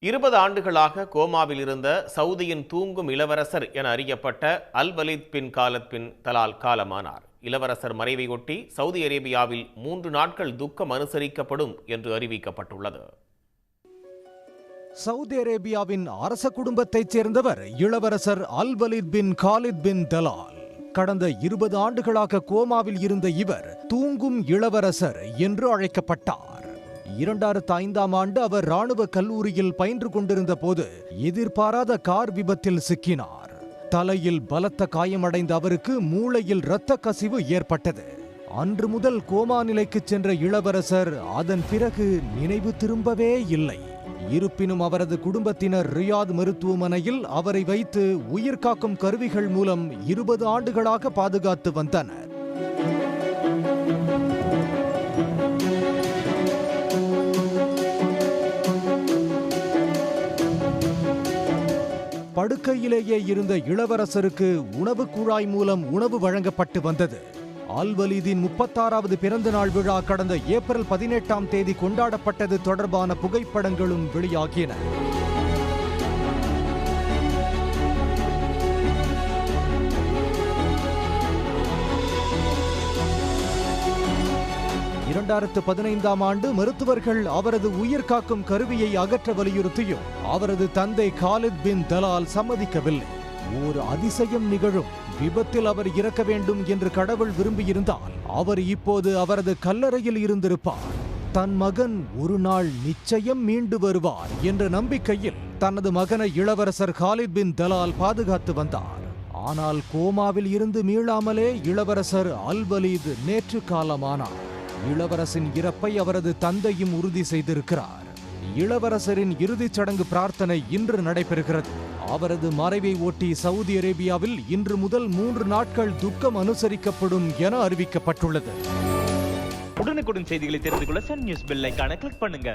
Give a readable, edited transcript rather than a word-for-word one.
20 ஆண்டுகளாக கோமாவில் இருந்த சவுதியின் தூங்கும் இளவரசர் என அறியப்பட்ட அல் வலீத் பின் காலத் பின் தலால் காலமானார். இளவரசர் மறைவையொட்டி சவுதி அரேபியாவில் 3 நாட்கள் துக்கம் அனுசரிக்கப்படும் என்று அறிவிக்கப்பட்டுள்ளது. சவுதி அரேபியாவின் அரச குடும்பத்தைச் சேர்ந்தவர் இளவரசர் அல் வலீத் பின் காலித் பின் தலால். கடந்த 20 ஆண்டுகளாக கோமாவில் இருந்த இவர் தூங்கும் இளவரசர் என்று அழைக்கப்பட்டார். 2005ஆம் ஆண்டு அவர் ராணுவ கல்லூரியில் பயின்று கொண்டிருந்த போது எதிர்பாராத கார் விபத்தில் சிக்கினார். தலையில் பலத்த காயமடைந்த அவருக்கு மூளையில் இரத்த கசிவு ஏற்பட்டது. அன்று முதல் கோமா நிலைக்கு சென்ற இளவரசர் அதன் பிறகு நினைவு திரும்பவே இல்லை. இருப்பினும் அவரது குடும்பத்தினர் ரியாத் மருத்துவமனையில் அவரை வைத்து உயிர்காக்கும் கருவிகள் மூலம் 20 ஆண்டுகளாக பாதுகாத்து வந்தனர். படுக்கையிலேயே இருந்த இளவரசருக்கு உணவு குழாய் மூலம் உணவு வழங்கப்பட்டு வந்தது. அல் வலீதின் 36வது பிறந்த நாள் விழா கடந்த ஏப்ரல் 18ஆம் தேதி கொண்டாடப்பட்டது தொடர்பான புகைப்படங்களும் வெளியாகின. இரண்டாயிரத்து 15ஆம் ஆண்டு மருத்துவர்கள் அவரது உயிர் காக்கும் கருவியை அகற்ற வலியுறுத்தியும் அவரது தந்தை காலித் பின் தலால் சம்மதிக்கவில்லை. ஓர் அதிசயம் நிகழும், விபத்தில் அவர் இறக்க வேண்டும் என்று கடவுள் விரும்பியிருந்தால் அவர் இப்போது அவரது கல்லறையில் இருந்திருப்பார். தன் மகன் ஒரு நாள் நிச்சயம் மீண்டு வருவார் என்ற நம்பிக்கையில் தனது மகனை இளவரசர் காலித் பின் தலால் பாதுகாத்து வந்தார். ஆனால் கோமாவில் இருந்து மீளாமலே இளவரசர் அல் வலீத் நேற்று காலமானார். இளவரசின் இறப்பை அவரது தந்தையும் உறுதி செய்திருக்கிறார். இளவரசரின் இறுதிச் சடங்கு பிரார்த்தனை இன்று நடைபெறுகிறது. அவரது மறைவை ஒட்டி சவுதி அரேபியாவில் இன்று முதல் 3 நாட்கள் துக்கம் அனுசரிக்கப்படும் என அறிவிக்கப்பட்டுள்ளது. உடனுக்குடன் செய்திகளை தெரிந்து கொள்ள சன் நியூஸ் பெல் ஐகானை கிளிக் பண்ணுங்க.